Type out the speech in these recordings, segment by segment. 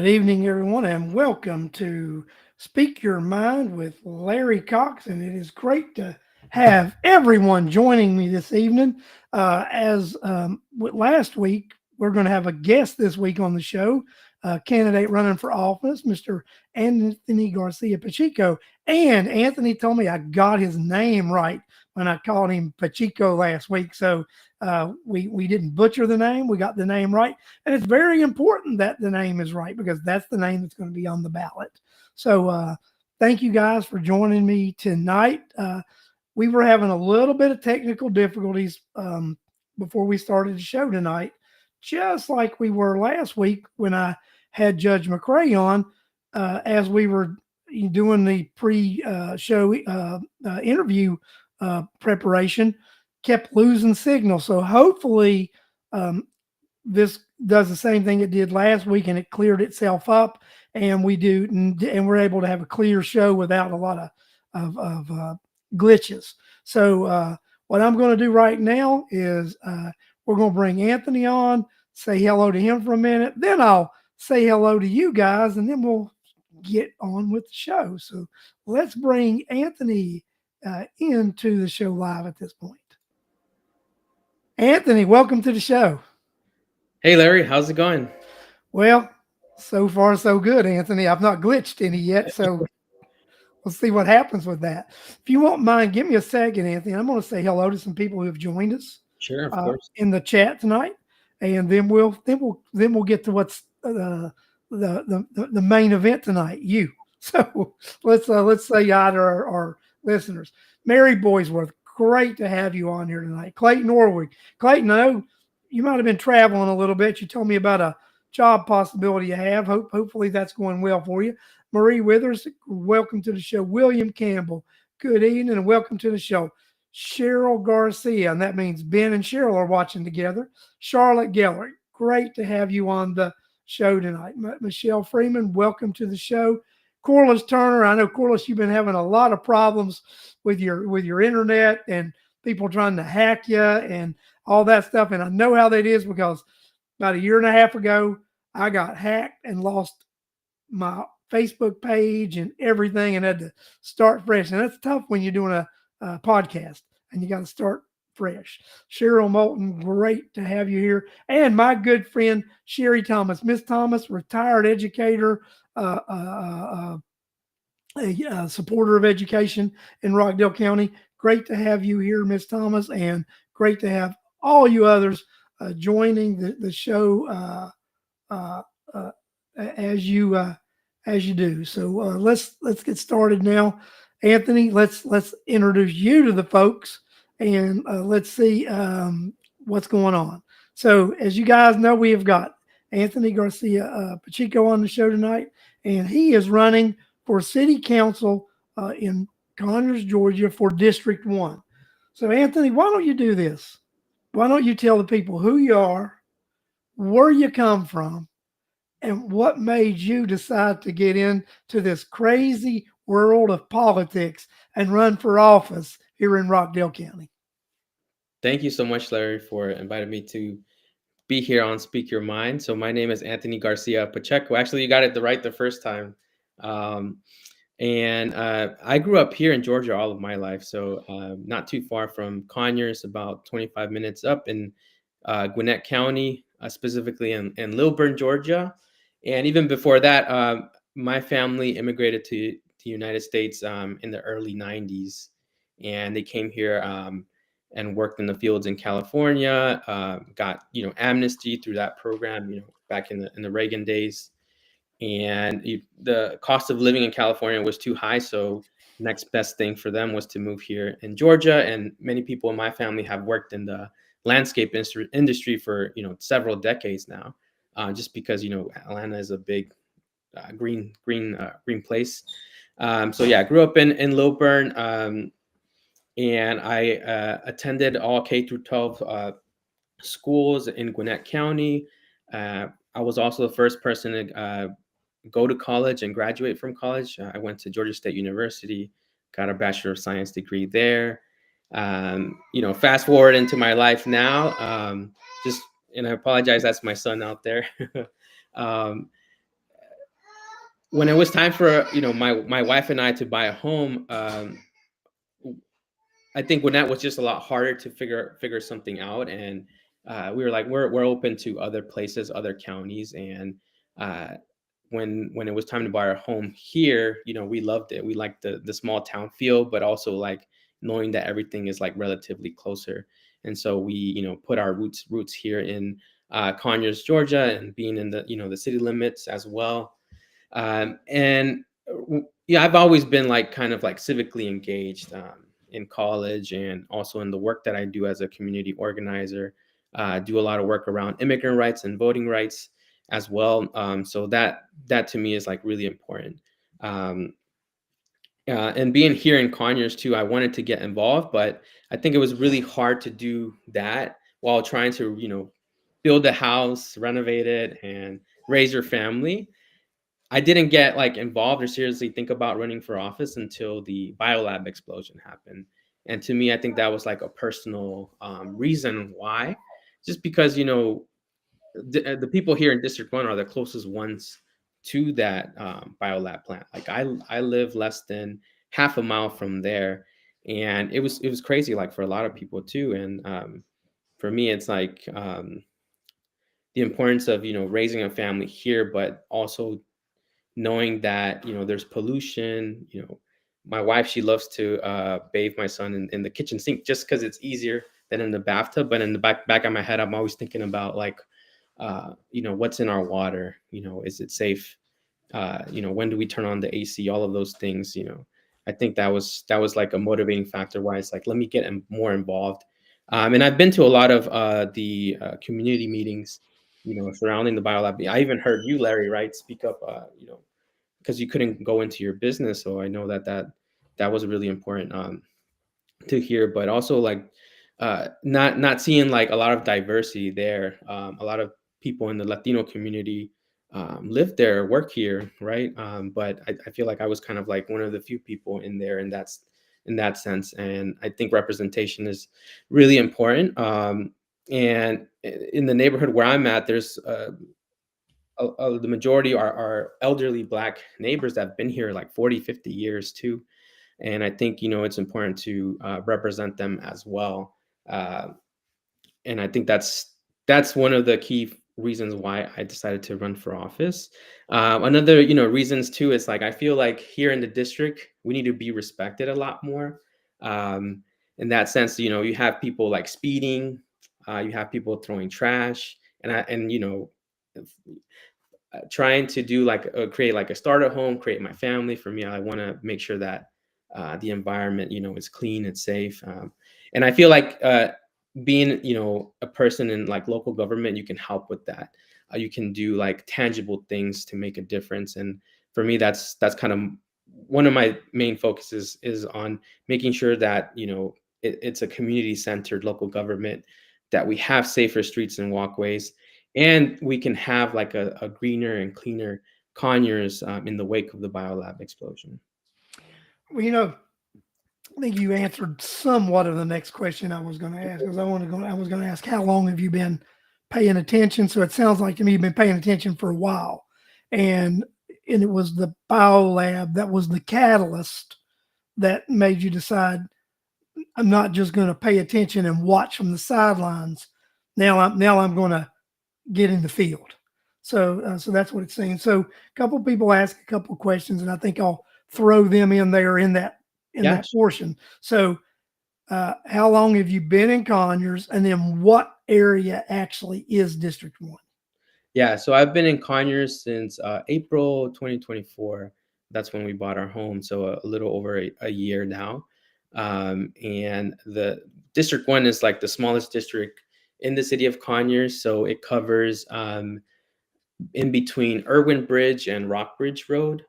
Good evening, everyone, and welcome to Speak Your Mind with Larry Cox. And it is great to have everyone joining me this evening. As with last week, we're going to have a guest this week on the show, a candidate running for office, Mr. Anthony Garcia Pacheco. And Anthony told me I got his name right when I called him Pacheco last week. So we didn't butcher the name, we got the name right. And it's very important that the name is right because that's the name that's going to be on the ballot. So thank you guys for joining me tonight. We were having a little bit of technical difficulties before we started the show tonight, just like we were last week when I had Judge McCrae on as we were doing the pre-show interview preparation, kept losing signal. So hopefully this does the same thing it did last week and it cleared itself up, and we're able to have a clear show without a lot of glitches. So what I'm going to do right now is we're going to bring Anthony on, say hello to him for a minute, then I'll say hello to you guys, and then we'll get on with the show. So let's bring Anthony into the show live at this point. Anthony, welcome to the show. Hey Larry, how's it going? Well, so far so good, Anthony. I've not glitched any yet, so we'll see what happens with that. If you won't mind, give me a second, Anthony. I'm going to say hello to some people who have joined us Sure, of course. in the chat tonight, and then we'll get to what's the main event tonight. You. So let's say hi to our listeners. Mary Boysworth, great to have you on here tonight. Clayton Orwig. Clayton, I know you might have been traveling a little bit. You told me about a job possibility you have. Hopefully that's going well for you. Marie Withers, welcome to the show. William Campbell, good evening and welcome to the show. Cheryl Garcia, and that means Ben and Cheryl are watching together. Charlotte Geller, great to have you on the show tonight. Michelle Freeman, welcome to the show. Corliss Turner, I know Corliss, you've been having a lot of problems with your internet and people trying to hack you and all that stuff. And I know how that is because about a year and a half ago, I got hacked and lost my Facebook page and everything and had to start fresh. And that's tough when you're doing a podcast and you got to start fresh. Cheryl Moulton, great to have you here. And my good friend, Sherry Thomas. Miss Thomas, retired educator, a supporter of education in Rockdale County. Great to have you here, Miss Thomas, and great to have all you others joining the show as you do. So let's get started now. Anthony, let's introduce you to the folks and let's see what's going on. So as you guys know, we have got Anthony Garcia Pacheco on the show tonight, and he is running for city council in Conyers, Georgia for District 1. So Anthony, why don't you do this? Why don't you tell the people who you are, where you come from, and what made you decide to get into this crazy world of politics and run for office here in Rockdale County? Thank you so much, Larry, for inviting me to be here on Speak Your Mind. So my name is Anthony Garcia Pacheco. Actually, you got it right the first time. And I grew up here in Georgia all of my life. So not too far from Conyers, about 25 minutes up in Gwinnett County, specifically in Lilburn, Georgia. And even before that, my family immigrated to the United States in the early 90s. And they came here and worked in the fields in California, got, amnesty through that program, back in the Reagan days. And the cost of living in California was too high. So next best thing for them was to move here in Georgia. And many people in my family have worked in the landscape industry for, several decades now, just because, Atlanta is a big green place. So yeah, I grew up in Lilburn, and I attended all K through 12 schools in Gwinnett County. I was also the first person to go to college and graduate from college. I went to Georgia State University, got a Bachelor of Science degree there. Fast forward into my life now, and I apologize, that's my son out there. when it was time for my wife and I to buy a home, I think when that was just a lot harder to figure something out, and we were like, we're open to other places, other counties, and uh, when it was time to buy our home here, we loved it. We liked the small town feel, but also like knowing that everything is like relatively closer, and so we put our roots here in Conyers, Georgia, and being in the city limits as well. And yeah, I've always been like kind of like civically engaged in college, and also in the work that I do as a community organizer. Do a lot of work around immigrant rights and voting rights as well. So that to me is like really important. Um, and being here in Conyers too, I wanted to get involved, but I think it was really hard to do that while trying to build a house, renovate it, and raise your family. I didn't get like involved or seriously think about running for office until the biolab explosion happened. And to me, I think that was like a personal reason why, just because the people here in District 1 are the closest ones to that biolab plant. Like I live less than half a mile from there, and it was crazy like for a lot of people too. And for me, it's like the importance of raising a family here, but also knowing that there's pollution. My wife, she loves to bathe my son in the kitchen sink just because it's easier than in the bathtub, but in the back of my head, I'm always thinking about like what's in our water. Is it safe? When do we turn on the AC? All of those things. I think that was like a motivating factor why it's like, let me get more involved. And I've been to a lot of the community meetings surrounding the biolab. I even heard you, Larry, right, speak up because you couldn't go into your business. So I know that was really important to hear, but also like not seeing like a lot of diversity there. A lot of people in the Latino community live there, work here, right? But I feel like I was kind of like one of the few people in there, and that's in that sense. And I think representation is really important. And in the neighborhood where I'm at, there's the majority are elderly Black neighbors that have been here like 40, 50 years too. And I think it's important to represent them as well. Uh, and I think that's one of the key reasons why I decided to run for office. Another reasons too is like I feel like here in the district we need to be respected a lot more. Um, in that sense, you have people like speeding, you have people throwing trash, and trying to do like create like a starter home, create my family. For me, I want to make sure that the environment is clean and safe. And I feel like being a person in like local government, you can help with that. You can do like tangible things to make a difference. And for me, that's kind of one of my main focuses is on making sure that it's a community centered local government, that we have safer streets and walkways, and we can have like a greener and cleaner Conyers in the wake of the biolab explosion. Well, I think you answered somewhat of the next question I was going to ask, because I was going to ask, how long have you been paying attention? So it sounds like to me you've been paying attention for a while, and it was the biolab that was the catalyst that made you decide, I'm not just going to pay attention and watch from the sidelines. Now I'm going to get in the field. So that's what it's saying. So a couple of people ask a couple of questions, and I think I'll throw them in there in Yeah, that portion. So how long have you been in Conyers, and then what area actually is District 1? yeah. So I've been in Conyers since April 2024. That's when we bought our home. So a little over a year now. And the District 1 is like the smallest district in the city of Conyers. So it covers in between Irwin Bridge and Rockbridge Road.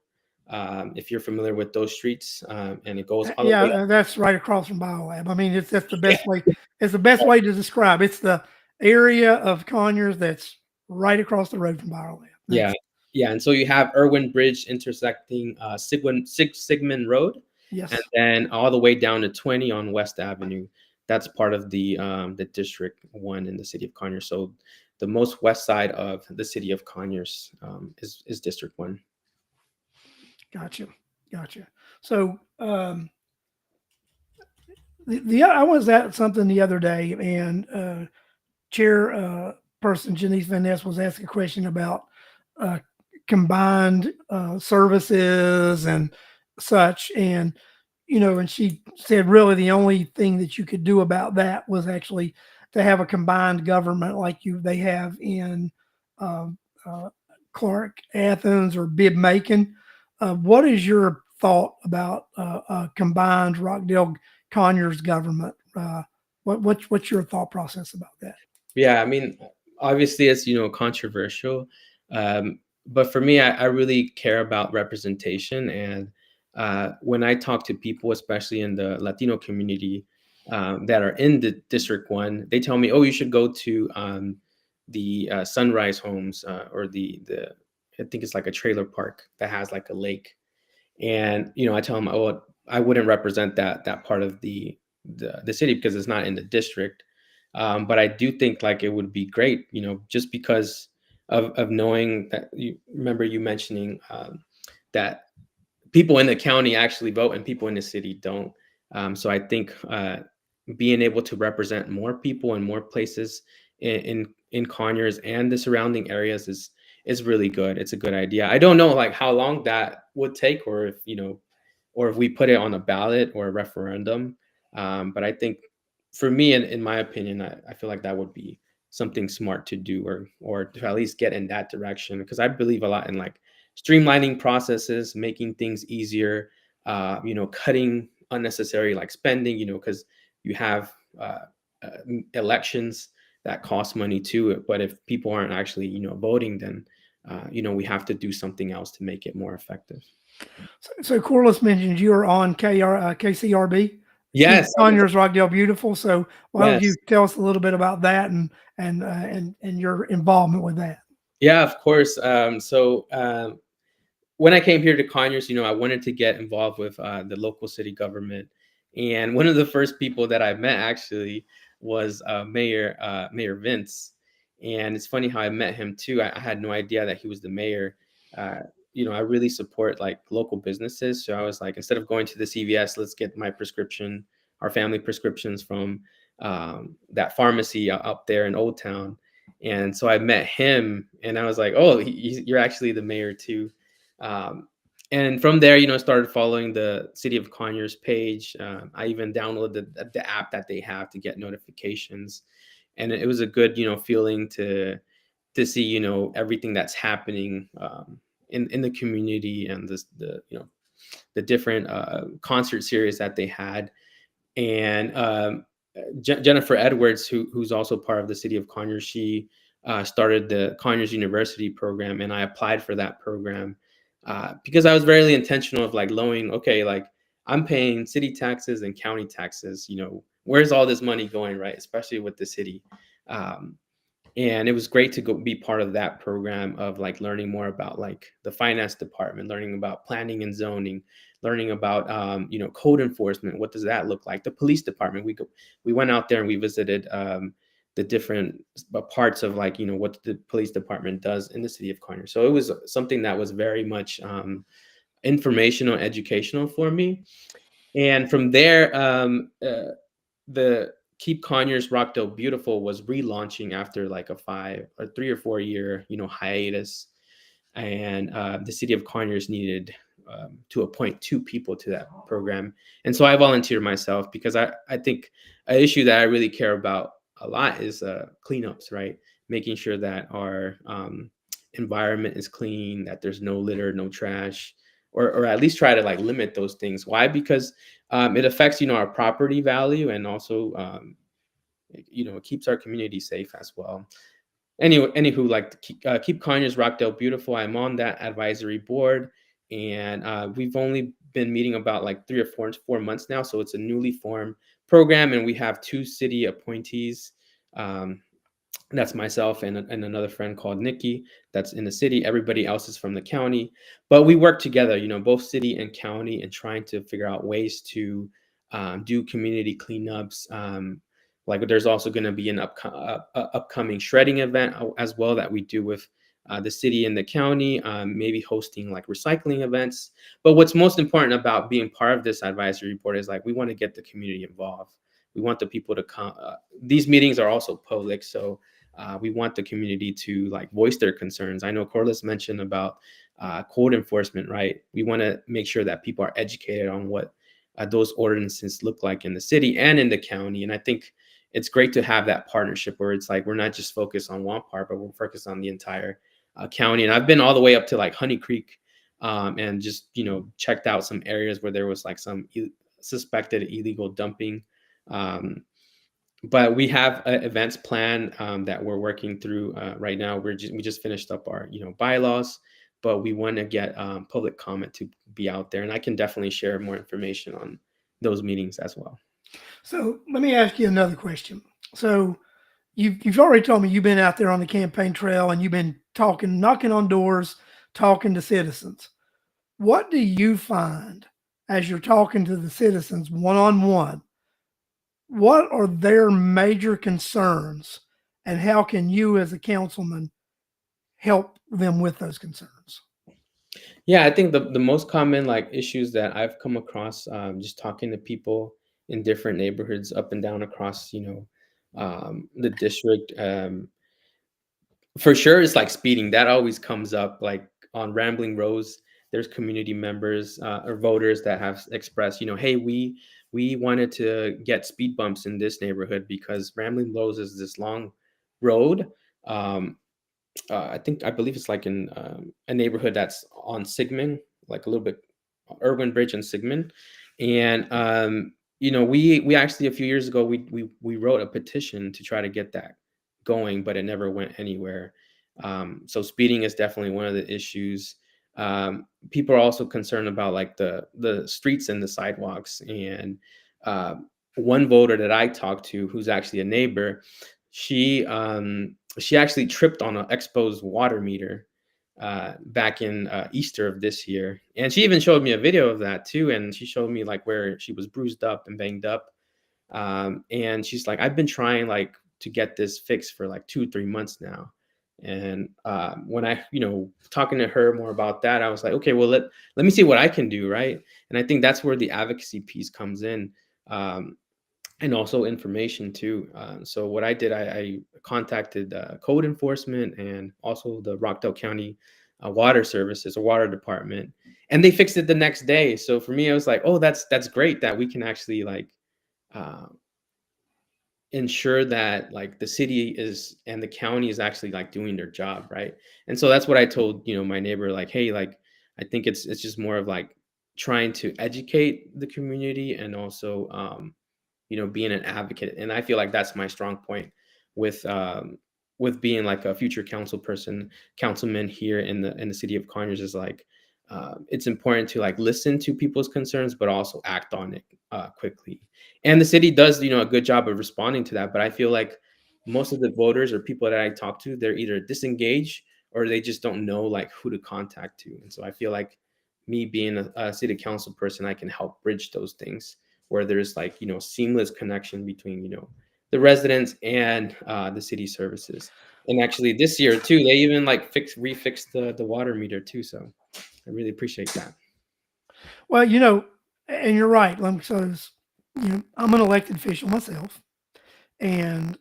If you're familiar with those streets, and it goes all the Yeah, way up. that's right across from Biolab. I mean, that's the Yeah, best way. It's the best way to describe. It's the area of Conyers that's right across the road from Biolab. yeah, That's yeah. And so you have Irwin Bridge intersecting Sigmund Road, and yes. then all the way down to 20 on West Avenue. That's part of the District 1 in the city of Conyers. So the most west side of the city of Conyers is District 1. Gotcha. Gotcha. So, I was at something the other day, and chair person Janice Van Ness was asking a question about uh, combined services and such, and and she said really the only thing that you could do about that was actually to have a combined government like they have in uh, uh, Clark, Athens, or Bibb Macon. What is your thought about combined Rockdale Conyers government? What's your thought process about that? Yeah, I mean, obviously it's controversial, but for me, I really care about representation, and when I talk to people, especially in the Latino community, that are in the District One, they tell me, "Oh, you should go to the Sunrise Homes or the I think it's like a trailer park that has like a lake." And I tell them, "Oh, I wouldn't represent that part of the city because it's not in the district." But I do think like it would be great, just because of knowing that you remember you mentioning that people in the county actually vote and people in the city don't. So I think being able to represent more people in more places in Conyers and the surrounding areas is really good. It's a good idea. I don't know like how long that would take, or if or if we put it on a ballot or a referendum. But I think for me, in my opinion, I feel like that would be something smart to do, or to at least get in that direction, because I believe a lot in like streamlining processes, making things easier, cutting unnecessary like spending, because you have elections that cost money too. But if people aren't actually, voting, then we have to do something else to make it more effective. So Corliss mentioned you are on KCRB, Keep Yes, Conyers Rockdale Beautiful. So why don't you yes. tell us a little bit about that and your involvement with that? Yeah, of course. When I came here to Conyers, I wanted to get involved with the local city government, and one of the first people that I met actually was Mayor Vince. And it's funny how I met him too. I had no idea that he was the mayor. Uh, I really support like local businesses, so I was like, instead of going to the CVS, let's get our family prescriptions from that pharmacy up there in Old Town. And so I met him, and I was like, "Oh, you're actually the mayor too." Um, and from there, started following the City of Conyers page. I even downloaded the app that they have to get notifications, and it was a good, feeling to see, everything that's happening in the community, and the different concert series that they had. And Jennifer Edwards, who's also part of the City of Conyers, she started the Conyers University program, and I applied for that program because I was very intentional of like lowering. Okay, like I'm paying city taxes and county taxes. Where's all this money going, right? Especially with the city. Um, and it was great to go be part of that program of like learning more about like the finance department, learning about planning and zoning, learning about code enforcement. What does that look like? The police department, we went out there and we visited the different parts of like what the police department does in the city of Conyers. So it was something that was very much informational and educational for me. And from there, the Keep Conyers Rockdale Beautiful was relaunching after like a 3 or 4 year, hiatus, and the city of Conyers needed to appoint 2 people to that program, and so I volunteered myself because I think an issue that I really care about a lot is cleanups, right? Making sure that our environment is clean, that there's no litter, no trash, or at least try to like limit those things. Why? Because it affects our property value, and also it keeps our community safe as well. Anywho, like keep Conyers Rockdale Beautiful. I'm on that advisory board, and we've only been meeting about like 3 or 4 months now. So it's a newly formed program, and we have 2 city appointees. Um, that's myself and another friend called Nikki that's in the city. Everybody else is from the county, but we work together, both city and county, and trying to figure out ways to do community cleanups. Like there's also going to be an upcoming shredding event as well that we do with the city and the county, maybe hosting like recycling events. But what's most important about being part of this advisory board is like we want to get the community involved. We want the people to come. These meetings are also public, so we want the community to like voice their concerns. I know Corliss mentioned about code enforcement, right? We want to make sure that people are educated on what those ordinances look like in the city and in the county. And I think it's great to have that partnership where it's like we're not just focused on one part, but we're focused on the entire county. And I've been all the way up to like Honey Creek, and just checked out some areas where there was like some suspected illegal dumping. Um, but we have events planned that we're working through right now. We just finished up our bylaws, but we want to get public comment to be out there, and I can definitely share more information on those meetings as well. So let me ask you another question. So you've already told me you've been out there on the campaign trail and you've been talking, knocking on doors, talking to citizens. What do you find as you're talking to the citizens one on one? What are their major concerns, and how can you, as a councilman, help them with those concerns? Yeah, I think the most common like issues that I've come across, just talking to people in different neighborhoods up and down across the district, for sure it's like speeding. That always comes up, like on Rambling Rose. There's community members or voters that have expressed, hey, we wanted to get speed bumps in this neighborhood because Rambling Rose is this long road. um, I believe it's like in a neighborhood that's on Sigmund, like a little bit Irwin Bridge and Sigmund. And we actually a few years ago we wrote a petition to try to get that going, but it never went anywhere. So speeding is definitely one of the issues. People are also concerned about like the streets and the sidewalks. And uh, one voter that I talked to, who's actually a neighbor, she actually tripped on an exposed water meter back in Easter of this year, and she even showed me a video of that too. And she showed me like where she was bruised up and banged up. And she's like, I've been trying like to get this fixed for like 2 or 3 months now. And when I, talking to her more about that, I was like, okay, well let me see what I can do, right? And I think that's where the advocacy piece comes in. And also information too. So what I did, I contacted code enforcement and also the Rockdale County water services or water department, and they fixed it the next day. So for me, I was like, oh, that's great that we can actually like uh, ensure that like the city is and the county is actually like doing their job, right? And so that's what I told my neighbor, like, hey, like I think it's just more of like trying to educate the community and also being an advocate. And I feel like that's my strong point with being like a future councilman here in the city of Conyers, is like it's important to like listen to people's concerns, but also act on it quickly. And the city does a good job of responding to that. But I feel like most of the voters or people that I talk to, they're either disengaged or they just don't know like who to contact to. And so I feel like me being a city council person, I can help bridge those things where there's like seamless connection between the residents and the city services. And actually this year too, they even like refixed the water meter too. So I really appreciate that. Well, and you're right. So, I'm an elected official myself, and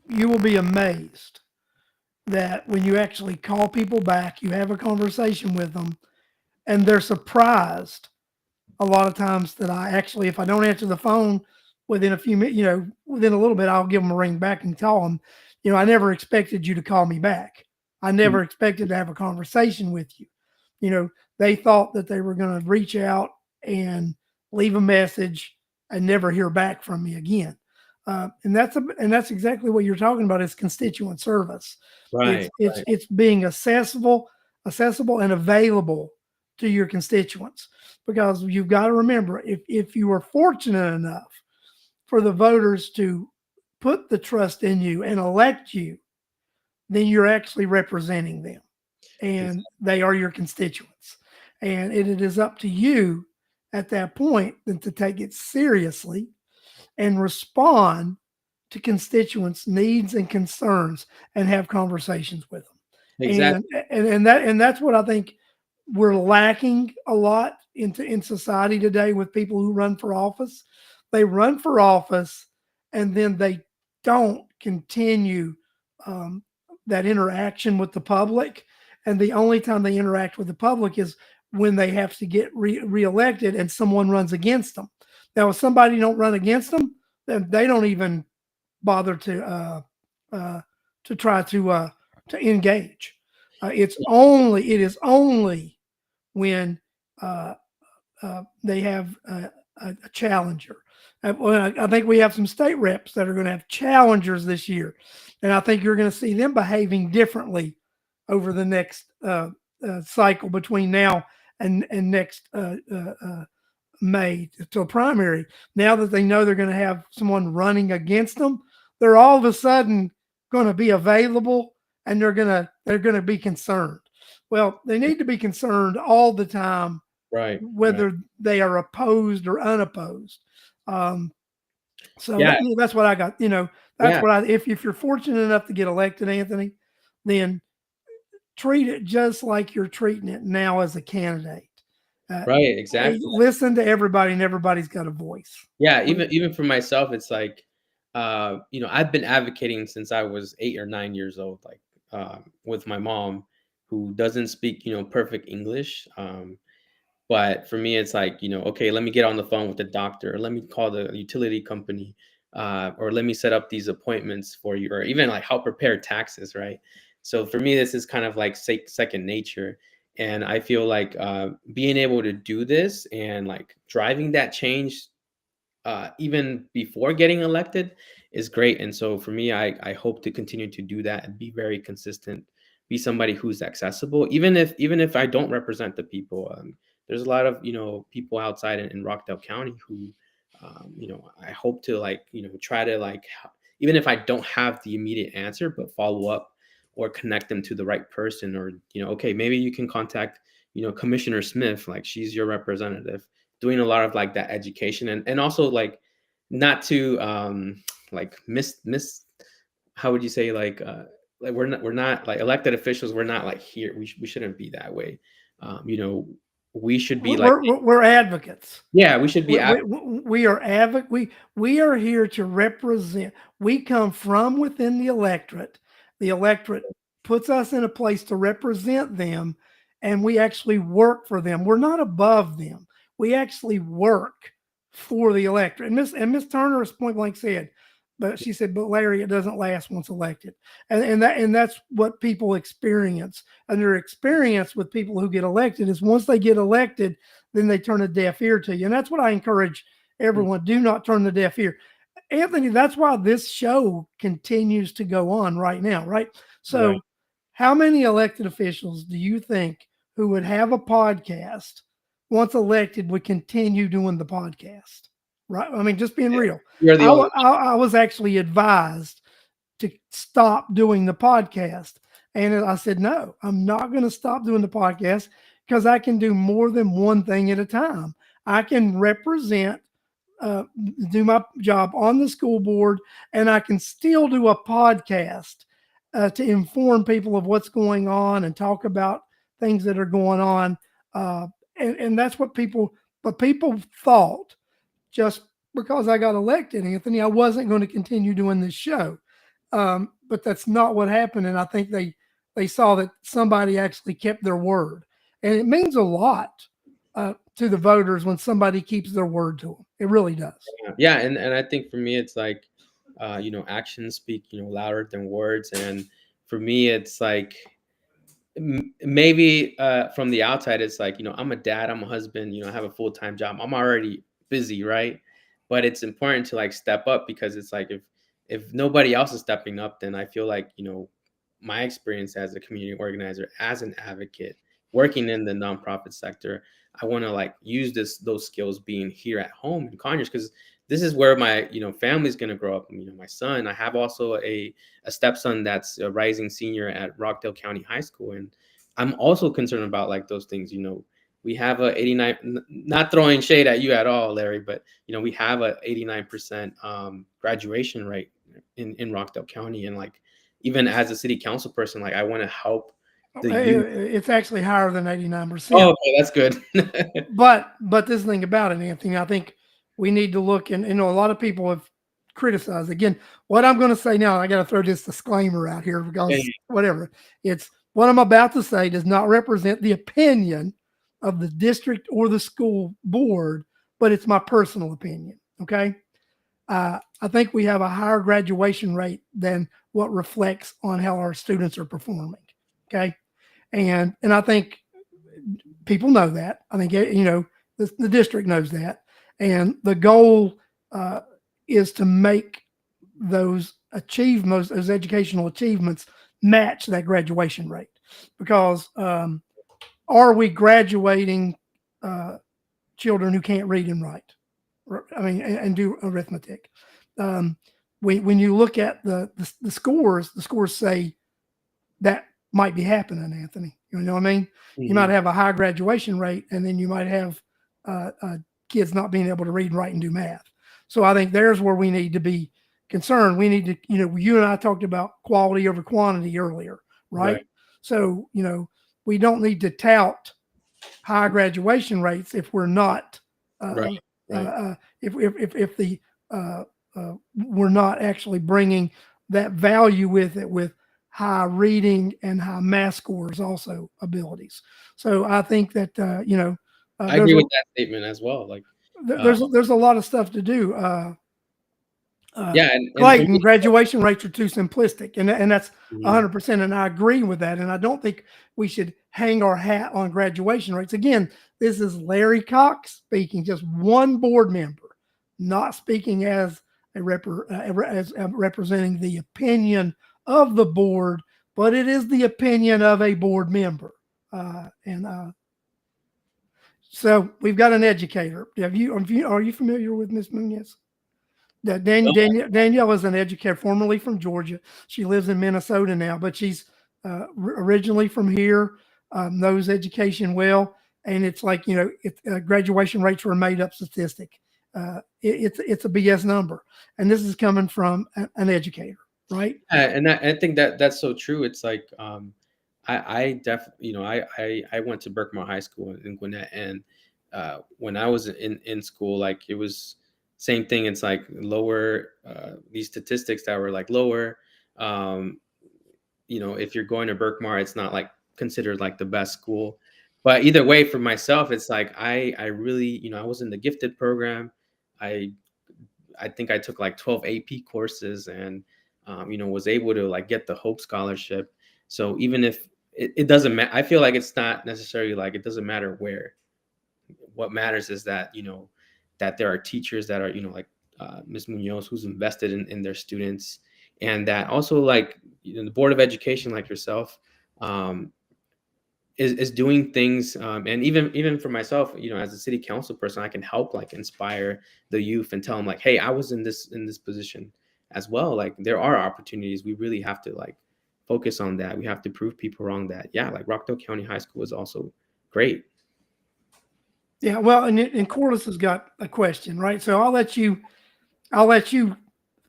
you will be amazed that when you actually call people back, you have a conversation with them, and they're surprised a lot of times that I actually, if I don't answer the phone within a few minutes, within a little bit, I'll give them a ring back and tell them, I never expected you to call me back. I Mm. never expected to have a conversation with you. They thought that they were going to reach out and leave a message and never hear back from me again. And that's exactly what you're talking about is constituent service. It's Right, it's right. it's being accessible and available to your constituents, because you've got to remember, if you are fortunate enough for the voters to put the trust in you and elect you, then you're actually representing them and they are your constituents. And it is up to you at that point then to take it seriously and respond to constituents' needs and concerns and have conversations with them. Exactly. And that's what I think we're lacking a lot in society today with people who run for office. They run for office and then they don't continue um, that interaction with the public. And the only time they interact with the public is when they have to get reelected and someone runs against them. Now, if somebody don't run against them, then they don't even bother uh, try to engage. It is only when uh, they have a challenger. Well, I think we have some state reps that are going to have challengers this year, and I think you're going to see them behaving differently over the next cycle between now and next May to a primary. Now that they know they're going to have someone running against them, they're all of a sudden going to be available, and they're going to be concerned. Well, they need to be concerned all the time, Right. Right. whether they are opposed or unopposed. Um, so Yeah. that's what I got. That's Yeah. what if you're fortunate enough to get elected, Anthony, then treat it just like you're treating it now as a candidate. Right. Hey, Exactly. listen to everybody, and everybody's got a voice. Yeah. Even for myself, it's like, I've been advocating since I was 8 or 9 years old, like, with my mom, who doesn't speak, perfect English. But for me, it's like, okay, let me get on the phone with the doctor, or let me call the utility company, or let me set up these appointments for you, or even like help prepare taxes, right? So for me, this is kind of like second nature. And I feel like being able to do this and like driving that change even before getting elected is great. And so for me, I hope to continue to do that and be very consistent, be somebody who's accessible, even if I don't represent the people. There's a lot of people outside in Rockdale County who I hope to like try to like even if I don't have the immediate answer, but follow up or connect them to the right person, or okay, maybe you can contact Commissioner Smith, like she's your representative, doing a lot of like that education, and also like not to like miss how would you say, like we're not like elected officials, we're not like here, we shouldn't be that way. You know, we should be like, We're advocates. yeah, we should be We are we are here to represent. We come from within the electorate. The electorate puts us in a place to represent them, and we actually work for them. We're not above them. We actually work for the electorate. And Miss Turner is point blank said, but she said, but Larry, it doesn't last once elected, and that's what people experience. And their experience with people who get elected is once they get elected, then they turn a deaf ear to you. And that's what I encourage everyone. Do not turn the deaf ear. Anthony, that's why this show continues to go on right now, right? right. So, how many elected officials do you think who would have a podcast once elected would continue doing the podcast? Right? I mean, just being real. You're the only I was actually advised to stop doing the podcast. And I said, no, I'm not going to stop doing the podcast because I can do more than one thing at a time. I can represent, uh, do my job on the school board, and I can still do a podcast to inform people of what's going on and talk about things that are going on. And that's but people thought just because I got elected, Anthony, I wasn't going to continue doing this show. But that's not what happened. And I think they saw that somebody actually kept their word. And it means a lot to the voters when somebody keeps their word to them. It really does. Yeah, and I think for me it's like actions speak louder than words. And for me it's like maybe from the outside it's like I'm a dad, I'm a husband, I have a full-time job, I'm already busy, right? But it's important to like step up, because it's like if nobody else is stepping up, then I feel like my experience as a community organizer, as an advocate, working in the nonprofit sector, I want to like use those skills being here at home in Conyers, because this is where my family's going to grow up. My son, I have also a stepson that's a rising senior at Rockdale County High School, and I'm also concerned about like those things. We have a 89, not throwing shade at you at all, Larry, but we have a 89% graduation rate in Rockdale County. And like, even as a city council person, like I want to help the youth. It's actually higher than 89%. Oh, okay, that's good. But this thing about it, Anthony, I think we need to look, and you know, a lot of people have criticized. Again, what I'm going to say now, I got to throw this disclaimer out here because whatever, it's what I'm about to say does not represent the opinion of the district or the school board, but it's my personal opinion. Okay. I think we have a higher graduation rate than what reflects on how our students are performing. Okay. And I think people know that. I think, you know, the district knows that. And the goal is to make those achievements, those educational achievements, match that graduation rate. Because are we graduating children who can't read and write? I mean, and do arithmetic. When you look at the scores say that might be happening, Anthony. You know what I mean? Mm-hmm. You might have a high graduation rate, and then you might have kids not being able to read, write, and do math. So I think there's where we need to be concerned. We need to, you know, you and I talked about quality over quantity earlier, right? So, you know, we don't need to tout high graduation rates if we're not, if the we're not actually bringing that value with it, with high reading and high math scores, also abilities. So I think that you know, I agree with that statement as well. Like there's a lot of stuff to do. And Clayton, graduation rates are too simplistic, and that's 100%, and I agree with that. And I don't think we should hang our hat on graduation rates. Again, this is Larry Cox speaking, just one board member, not speaking as representing the opinion of the board, but it is the opinion of a board member. So we've got an educator. Are you familiar with Ms. Munoz? Danielle is an educator, formerly from Georgia. She lives in Minnesota now, but she's originally from here, knows education well. And it's like, you know, graduation rates were a made up statistic. It's a BS number. And this is coming from an educator, right? And I think that's so true. It's like, I definitely, you know, I went to Berkmar High School in Gwinnett, and when I was in school, like it was same thing. It's like lower, these statistics that were like lower. You know, if you're going to Berkmar, it's not like considered like the best school. But either way, for myself, it's like I really, you know, I was in the gifted program. I think I took like 12 AP courses, and you know, was able to like get the Hope Scholarship. So even if it doesn't matter, I feel like it's not necessarily like it doesn't matter where. What matters is that, you know, that there are teachers that are, you know, like Ms. Munoz, who's invested in their students, and that also, like, you know, the Board of Education, like yourself, is doing things, and even for myself, you know, as a city council person, I can help like inspire the youth and tell them like, hey, I was in this position as well. Like there are opportunities. We really have to like focus on that. We have to prove people wrong that, yeah, like Rockdale County High School is also great. Yeah, well, and Corliss has got a question, right? So I'll let you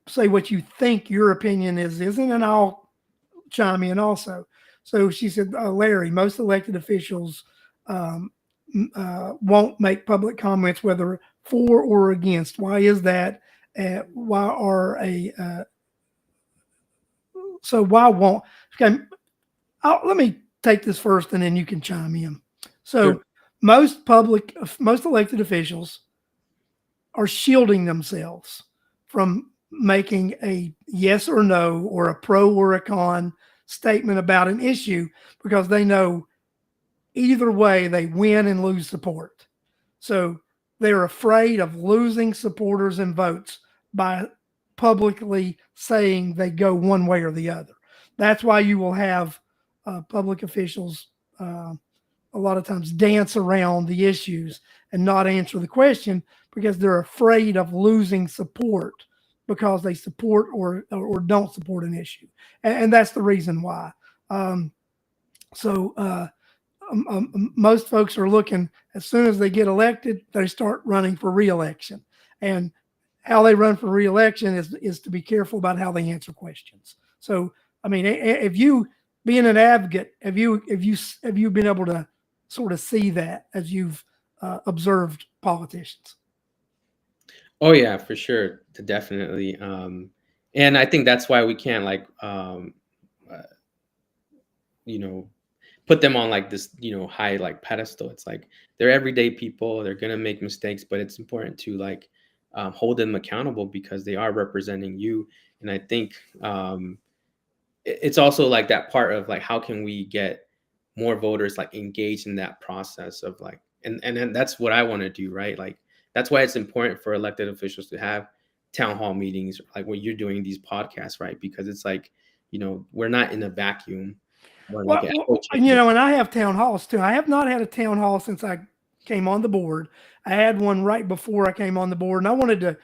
say what you think your opinion isn't, and I'll chime in also. So she said, Larry, most elected officials won't make public comments whether for or against. Why is that? Why won't? Okay, let me take this first, and then you can chime in. So. Sure. Most elected officials are shielding themselves from making a yes or no or a pro or a con statement about an issue because they know either way they win and lose support. So they're afraid of losing supporters and votes by publicly saying they go one way or the other. That's why you will have public officials a lot of times dance around the issues and not answer the question because they're afraid of losing support because they support or don't support an issue. And that's the reason why. Most folks are looking, as soon as they get elected, they start running for reelection. And how they run for reelection is to be careful about how they answer questions. So, I mean, if you being an advocate, have you been able to sort of see that as you've observed politicians? Oh yeah, for sure, definitely. And I think that's why we can't like uh, you know put them on like this high like pedestal. It's like they're everyday people. They're gonna make mistakes, but it's important to like hold them accountable because they are representing you. And I think it's also like that part of like how can we get more voters like engaged in that process of like and then that's what I want to do, right? Like that's why it's important for elected officials to have town hall meetings like what you're doing, these podcasts, right? Because it's like we're not in a vacuum or like an echo chamber. And I have town halls too. I have not had a town hall since I came on the board. I had one right before I came on the board, and I wanted to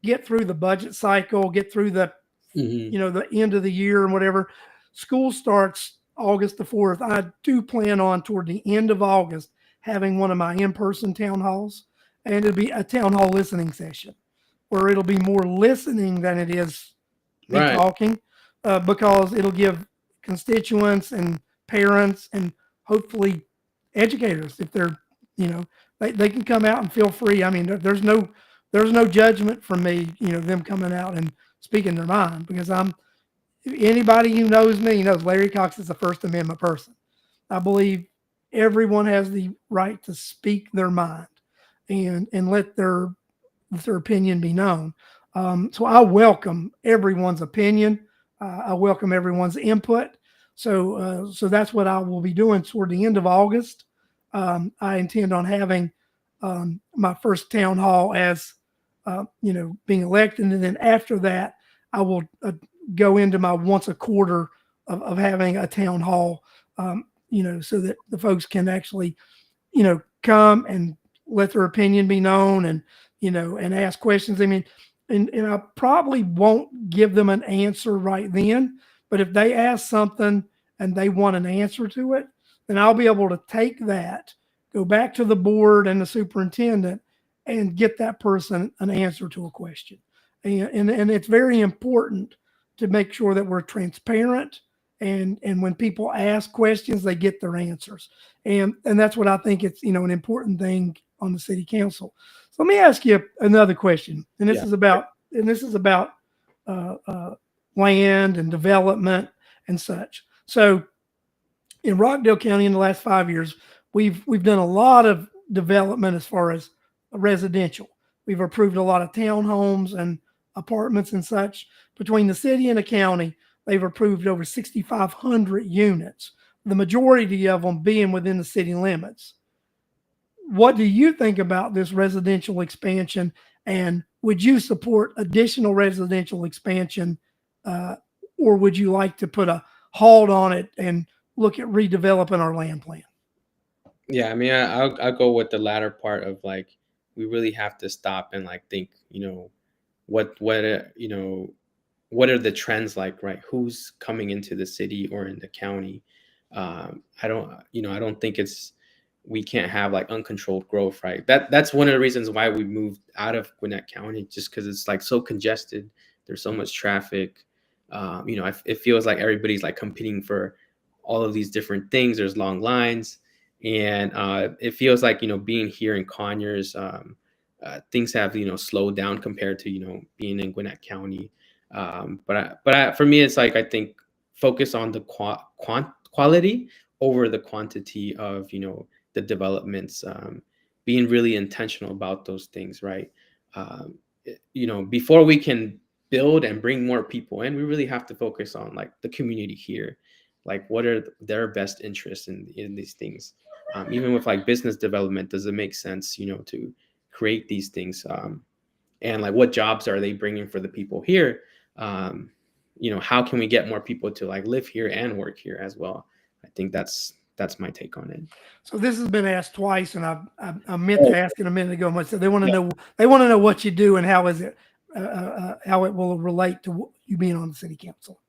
get through the budget cycle, get through the Hmm. the end of the year and whatever. School starts August the 4th. I do plan on toward the end of August having one of my in-person town halls, and it'll be a town hall listening session where it'll be more listening than it is me Right. talking, because it'll give constituents and parents and hopefully educators, if they're, they can come out and feel free. I mean, there's no judgment from me, them coming out and speaking their mind, because anybody who knows me knows Larry Cox is a First Amendment person. I believe everyone has the right to speak their mind and let their opinion be known. So I welcome everyone's opinion. I welcome everyone's input. So that's what I will be doing toward the end of August. I intend on having my first town hall as being elected, and then after that, I will go into my once a quarter of having a town hall. So that the folks can actually come and let their opinion be known, and ask questions. I mean, and I probably won't give them an answer right then, but if they ask something and they want an answer to it, then I'll be able to take that, go back to the board and the superintendent, and get that person an answer to a question. And it's very important to make sure that we're transparent, and when people ask questions, they get their answers. And that's what I think it's an important thing on the city council. So let me ask you another question, and Yeah. this is about uh, uh, land and development and such. So in Rockdale County in the last 5 years, we've done a lot of development as far as residential. We've approved a lot of townhomes and apartments and such. Between the city and the county, they've approved over 6,500 units, the majority of them being within the city limits. What do you think about this residential expansion? And would you support additional residential expansion, uh, or would you like to put a halt on it and look at redeveloping our land plan? Yeah, I mean, I'll go with the latter part of like we really have to stop and like think, what are the trends like, right? Who's coming into the city or in the county? I don't think we can't have like uncontrolled growth, right? That's one of the reasons why we moved out of Gwinnett County, just because it's like so congested. There's so much traffic. It feels like everybody's like competing for all of these different things. There's long lines, and it feels like being here in Conyers, things have slowed down compared to being in Gwinnett County. For me, it's like I think focus on the quality over the quantity of the developments, being really intentional about those things, right? Before we can build and bring more people in, we really have to focus on like the community here, like what are their best interests in these things. Even with like business development, does it make sense to create these things, and like what jobs are they bringing for the people here? How can we get more people to like live here and work here as well? I think that's my take on it. So this has been asked twice, and I meant Oh, to ask it a minute ago. So yeah. they want to know what you do and how it will relate to you being on the city council.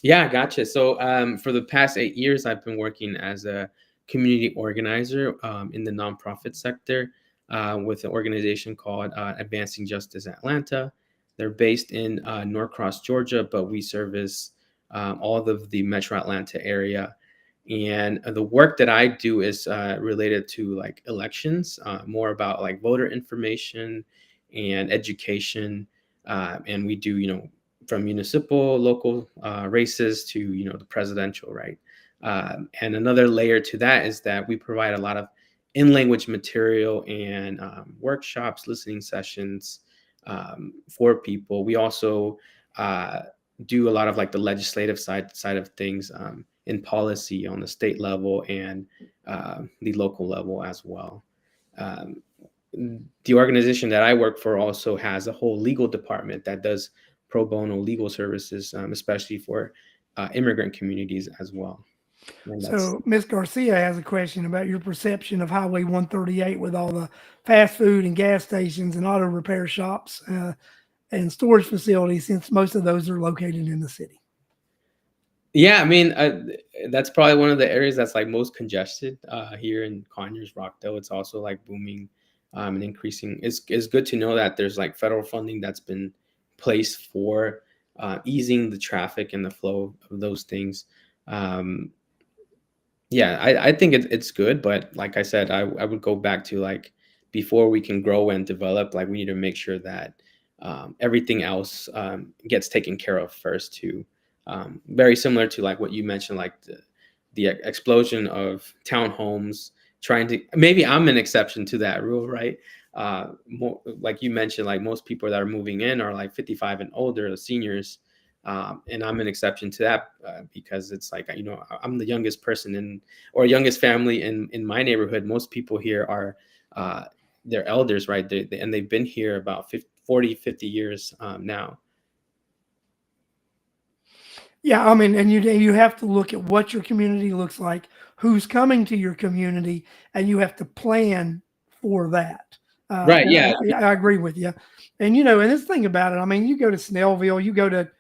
Yeah, gotcha. So for the past 8 years, I've been working as a community organizer in the nonprofit sector with an organization called Advancing Justice Atlanta. They're based in Norcross, Georgia, but we service all of the Metro Atlanta area. And the work that I do is related to like elections, more about like voter information and education. And we do, from municipal, local races to, the presidential, right? And another layer to that is that we provide a lot of in-language material and workshops, listening sessions for people. We also uh, do a lot of like the legislative side of things in policy on the state level and the local level as well. Um, the organization that I work for also has a whole legal department that does pro bono legal services, especially for immigrant communities as well. And that's So Miss Garcia has a question about your perception of Highway 138 with all the fast food and gas stations and auto repair shops and storage facilities, since most of those are located in the city. Yeah, I mean, that's probably one of the areas that's like most congested here in Conyers, Rockdale. It's also like booming and increasing. It's good to know that there's like federal funding that's been placed for easing the traffic and the flow of those things. Um, yeah, I think it's good, but like I said, I would go back to like before we can grow and develop, like we need to make sure that everything else gets taken care of first too. Very similar to like what you mentioned, like the explosion of townhomes. Trying to maybe I'm an exception to that rule, right? More, like you mentioned, like most people that are moving in are like 55 and older, the seniors. And I'm an exception to that because it's like I'm the youngest person or youngest family in my neighborhood. Most people here are they're elders, right? And they've been here about 50 years now. Yeah, I mean, and you have to look at what your community looks like, who's coming to your community, and you have to plan for that. Right? Yeah. I agree with you. And and this thing about it, I mean, you go to Snellville, you go to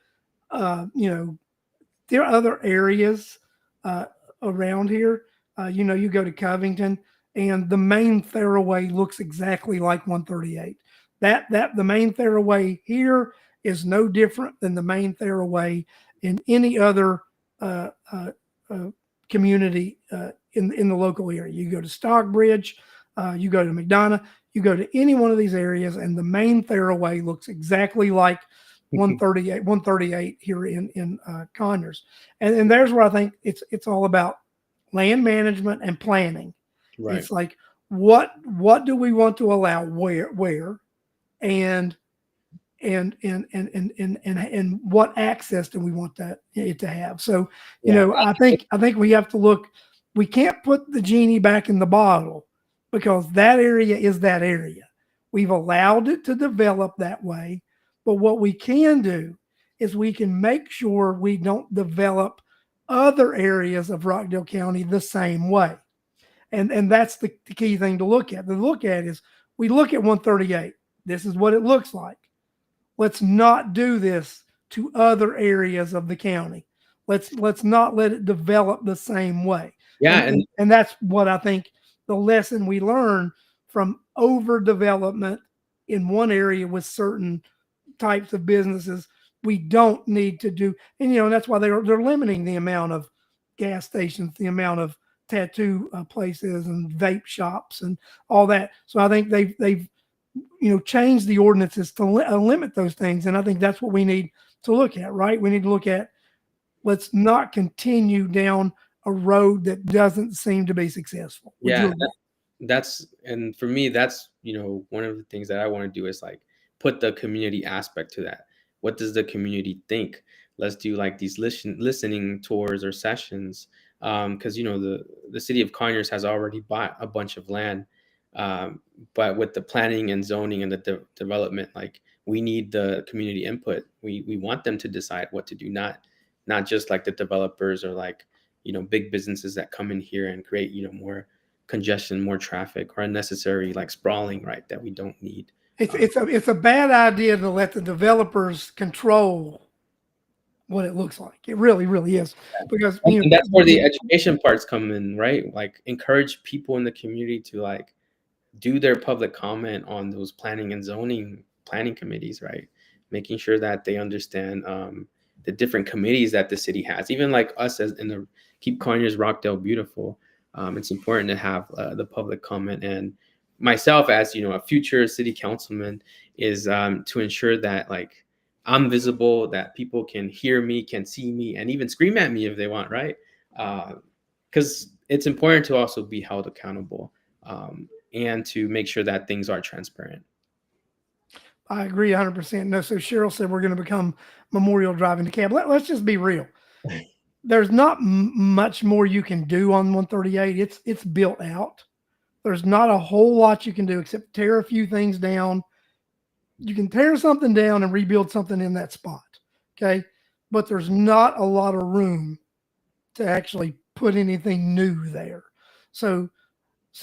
there are other areas uh, around here. You go to Covington, and the main thoroughway looks exactly like 138. That the main thoroughway here is no different than the main thoroughway in any other uh, uh, uh, community in the local area. You go to Stockbridge, you go to McDonough, you go to any one of these areas, and the main thoroughway looks exactly like 138 here in Conyers, and there's where I think it's all about land management and planning. Right. It's like what do we want to allow where and and what access do we want it to have. So Yeah. I think we have to look. We can't put the genie back in the bottle because that area is that area. We've allowed it to develop that way, but what we can do is we can make sure we don't develop other areas of Rockdale County the same way. And that's the key thing to look at. The look at is we look at 138. This is what it looks like. Let's not do this to other areas of the county. Let's not let it develop the same way. Yeah. And that's what I think the lesson we learn from overdevelopment in one area with certain types of businesses we don't need to do. And that's why they're limiting the amount of gas stations, the amount of tattoo places and vape shops and all that. So I think they've change the ordinances to limit those things. And I think that's what we need to look at, right? We need to look at, let's not continue down a road that doesn't seem to be successful. Would Yeah. you agree? And for me, that's one of the things that I want to do is like put the community aspect to that. What does the community think? Let's do like these listening tours or sessions, because the city of Conyers has already bought a bunch of land, but with the planning and zoning and the development, like we need the community input. We want them to decide what to do, not just like the developers or like big businesses that come in here and create more congestion, more traffic, or unnecessary like sprawling, right? That we don't need. It's a bad idea to let the developers control what it looks like. It really, really is, because And that's where the education parts come in, right? Like encourage people in the community to do their public comment on those planning and zoning planning committees, right? making sure that they understand the different committees that the city has. Even like us as in the Keep Conyers Rockdale Beautiful, it's important to have the public comment. And myself, as a future city councilman, is to ensure that like I'm visible, that people can hear me, can see me, and even scream at me if they want, right? Because it's important to also be held accountable, and to make sure that things are transparent. I agree 100%. No, so Cheryl said we're going to become Memorial Drive in DeKalb. Let's just be real. There's not much more you can do on 138. It's built out. There's not a whole lot you can do except tear a few things down. You can tear something down and rebuild something in that spot. Okay. But there's not a lot of room to actually put anything new there. So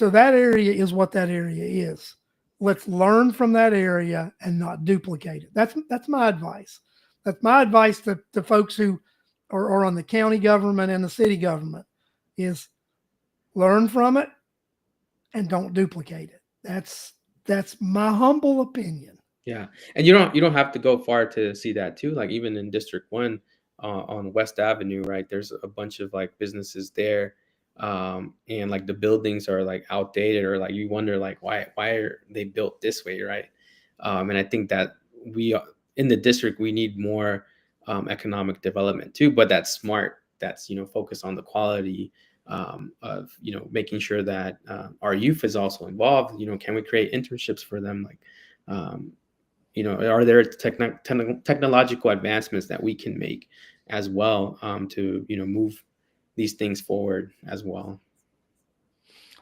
that area is what that area is. Let's learn from that area and not duplicate it. That's my advice. That's my advice to folks who are on the county government and the city government is learn from it and don't duplicate it. That's my humble opinion. Yeah, and you don't have to go far to see that too. Like even in District 1, on West Avenue, right? There's a bunch of like businesses there, and like the buildings are like outdated, or like you wonder like why are they built this way, right? And I think that we in the district we need more economic development too, but that's smart. That's focused on the quality of making sure that our youth is also involved. Can we create internships for them? Like, are there technological advancements that we can make as well, to move these things forward as well?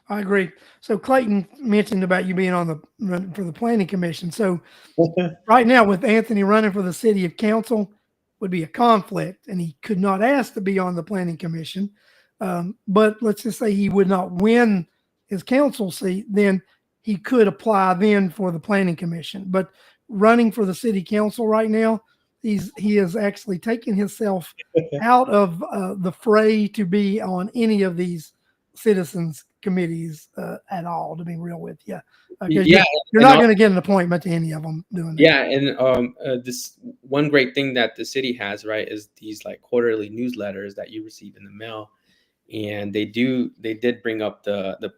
I agree. So Clayton mentioned about you being on the run for the planning commission. So right now with Anthony running for the city of council would be a conflict, and he could not ask to be on the planning commission. But let's just say he would not win his council seat, then he could apply then for the planning commission. But running for the city council right now, he is actually taking himself out of the fray to be on any of these citizens committees at all, to be real with you. Yeah, you're not going to get an appointment to any of them doing that. Yeah, and this one great thing that the city has, right, is these like quarterly newsletters that you receive in the mail, and they did bring up the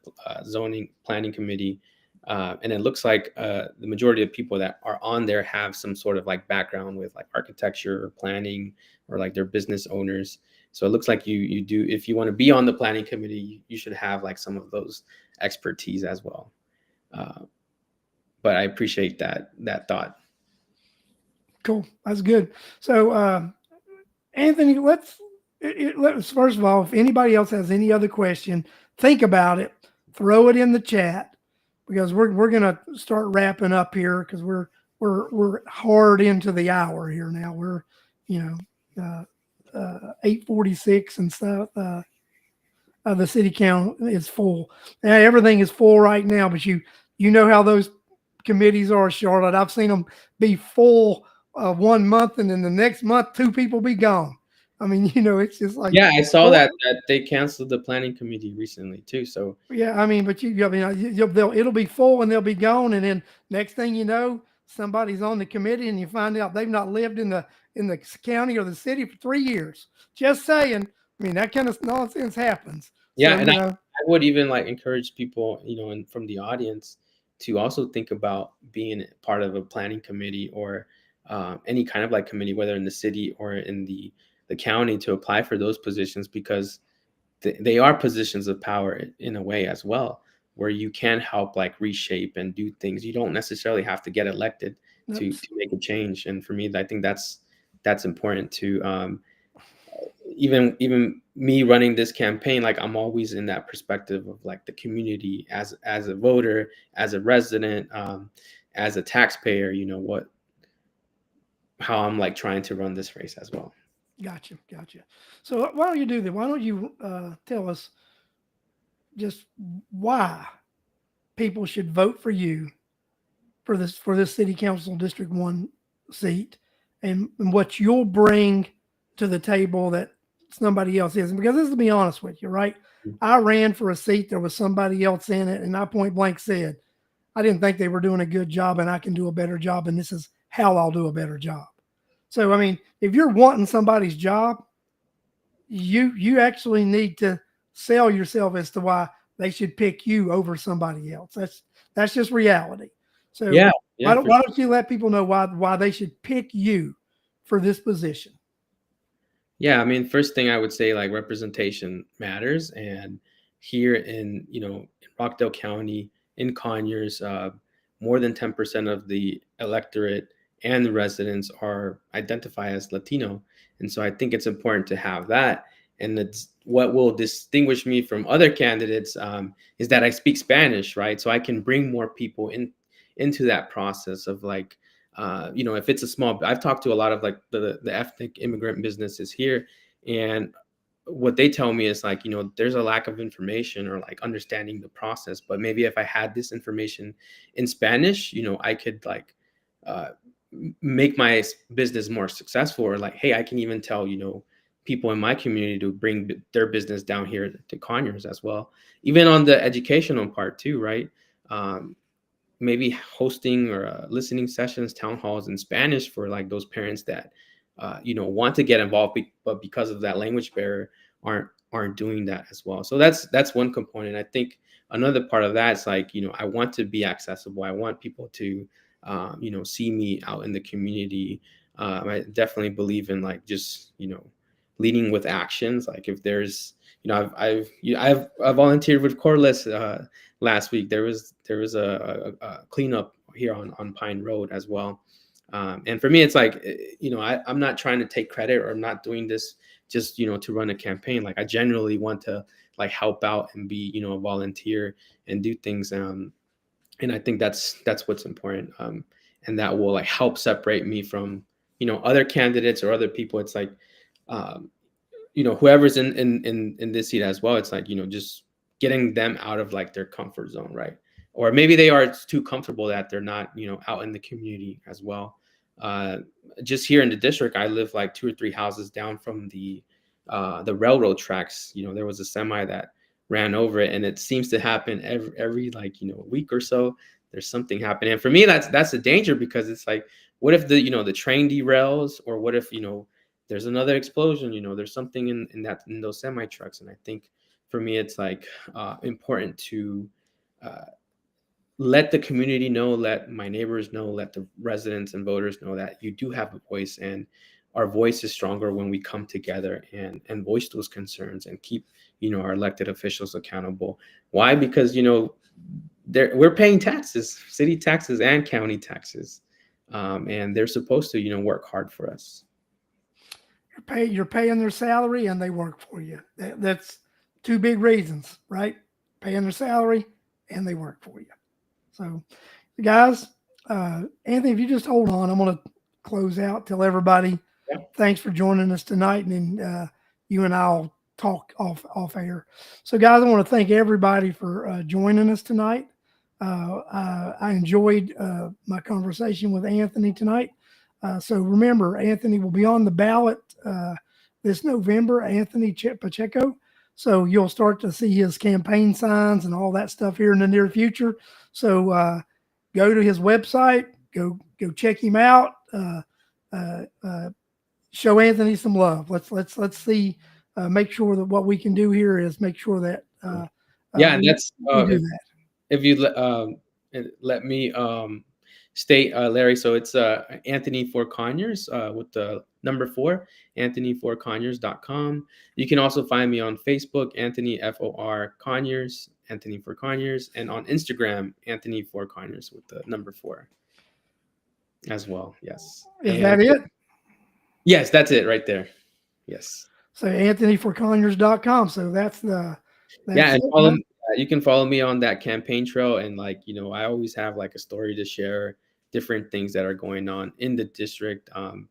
zoning planning committee, and it looks like the majority of people that are on there have some sort of like background with like architecture or planning, or like they're business owners. So it looks like you do, if you want to be on the planning committee, you should have like some of those expertise as well. But I appreciate that thought. Cool, that's good. So Anthony, let's first of all, if anybody else has any other question, think about it, throw it in the chat, because we're gonna start wrapping up here, because we're hard into the hour here now. We're 8:46 and stuff. The city count is full. Now, everything is full right now, but you know how those committees are, Charlotte. I've seen them be full 1 month, and then the next month 2 people be gone. I mean, it's just like, yeah, I saw that they canceled the planning committee recently too. So yeah, I mean, but it'll be full and they'll be gone, and then next thing you know, somebody's on the committee, and you find out they've not lived in the county or the city for 3 years. Just saying. I mean, that kind of nonsense happens. Yeah, so, and I would even like encourage people, and from the audience, to also think about being part of a planning committee, or any kind of like committee, whether in the city or in the county, to apply for those positions, because they are positions of power in a way as well, where you can help like reshape and do things. You don't necessarily have to get elected to make a change. And for me, I think that's important to, even me running this campaign, like I'm always in that perspective of like the community as a voter, as a resident, as a taxpayer, how I'm like trying to run this race as well. Gotcha. So why don't you do that? Why don't you tell us just why people should vote for you for this city council District 1 seat, and what you'll bring to the table that somebody else isn't. Because this is, to be honest with you, right? I ran for a seat, there was somebody else in it, and I point blank said, I didn't think they were doing a good job, and I can do a better job, and this is how I'll do a better job. So I mean, if you're wanting somebody's job, you actually need to sell yourself as to why they should pick you over somebody else. That's just reality. So Yeah, yeah, for why don't you let people know why they should pick you for this position? Yeah, I mean, first thing I would say, like, representation matters. And here in, in Rockdale County, in Conyers, more than 10% of the electorate and the residents are identify as Latino. And so I think it's important to have that. And it's what will distinguish me from other candidates, is that I speak Spanish, right? So I can bring more people into that process of, like, if it's a small, I've talked to a lot of, like, the ethnic immigrant businesses here, and what they tell me is, like, there's a lack of information or, like, understanding the process. But maybe if I had this information in Spanish, I could, like, uh, make my business more successful. Or, like, hey, I can even tell, people in my community to bring their business down here to Conyers as well. Even on the educational part too, right? Um, Maybe hosting or listening sessions, town halls in Spanish for, like, those parents that want to get involved, but because of that language barrier aren't doing that as well. So that's one component. I think another part of that is, like, I want to be accessible. I want people to see me out in the community. I definitely believe in, like, just leading with actions. Like, if there's I've volunteered with Corliss last week. There was a cleanup here on Pine Road as well. And for me, it's like, I'm not trying to take credit, or I'm not doing this just to run a campaign. Like, I genuinely want to, like, help out and be a volunteer and do things. And I think that's what's important. And that will, like, help separate me from other candidates or other people. It's like, um, whoever's in this seat as well. It's like, just getting them out of, like, their comfort zone, right? Or maybe they are too comfortable that they're not out in the community as well. uh just here in the district, I live, like, 2 or 3 houses down from the railroad tracks. There was a semi that ran over it, and it seems to happen every, like, week or so. There's something happening, and for me, that's a danger, because it's like, what if the train derails, or what if there's another explosion? There's something in those semi trucks. And I think for me, it's like, important to uh, let the community know, let my neighbors know, let the residents and voters know that you do have a voice, and our voice is stronger when we come together and voice those concerns and keep our elected officials accountable. Why? Because we're paying taxes, city taxes and county taxes, and they're supposed to work hard for us. You're paying their salary and they work for you. That's two big reasons, right? Paying their salary and they work for you. So, guys, Anthony, if you just hold on, I'm going to close out. Tell everybody Yeah. thanks for joining us tonight, and then you and I'll talk off air. So, guys, I want to thank everybody for joining us tonight. I enjoyed my conversation with Anthony tonight. So remember, Anthony will be on the ballot this November, Anthony Pacheco. So you'll start to see his campaign signs and all that stuff here in the near future. So go to his website, go check him out. Show Anthony some love. Let's see. Make sure that what we can do here is make sure that Yeah, and that's we do that. if you let me state, Larry. So it's Anthony for Conyers, with the number 4, anthonyforconyers.com. You can also find me on Facebook, Anthony FOR Conyers, Anthony for Conyers, and on Instagram, Anthony for Conyers with the number 4 as well. Yes. Is And that it? yes, that's it right there. Yes. So anthonyforconyers.com. So that's Yeah, and it. follow you can follow me on that campaign trail. And, like, I always have, like, a story to share, different things that are going on in the district. And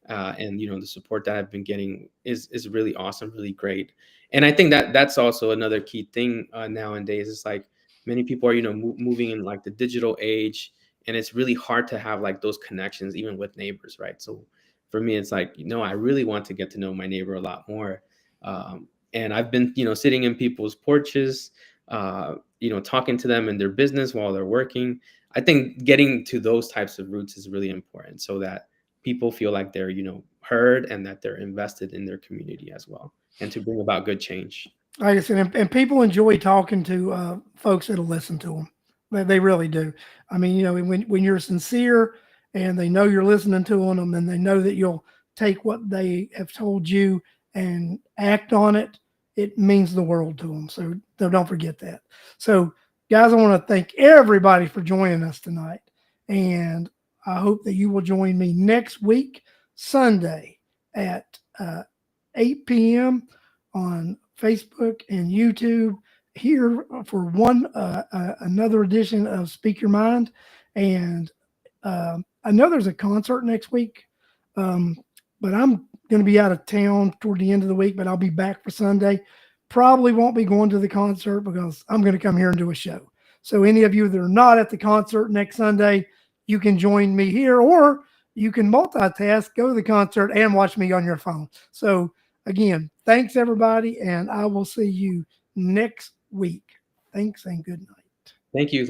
the support that I've been getting is really awesome, really great. And I think that's also another key thing nowadays. It's like, many people are moving in, like, the digital age, and it's really hard to have, like, those connections even with neighbors, right? So for me, it's like, I really want to get to know my neighbor a lot more. And I've been sitting in people's porches, talking to them in their business while they're working. I think getting to those types of roots is really important, so that people feel like they're, heard, and that they're invested in their community as well, and to bring about good change. Like I said, and people enjoy talking to folks that'll listen to them. They really do. I mean, when you're sincere and they know you're listening to them, and they know that you'll take what they have told you and act on it, it means the world to them. So don't forget that. So, guys, I want to thank everybody for joining us tonight. And I hope that you will join me next week, Sunday at 8 p.m. on Facebook and YouTube here for another edition of Speak Your Mind. And I know there's a concert next week, but I'm going to be out of town toward the end of the week, but I'll be back for Sunday. Probably won't be going to the concert because I'm going to come here and do a show. So any of you that are not at the concert next Sunday, you can join me here, or you can multitask, go to the concert, and watch me on your phone. So again, thanks everybody, and I will see you next week. Thanks and good night. Thank you,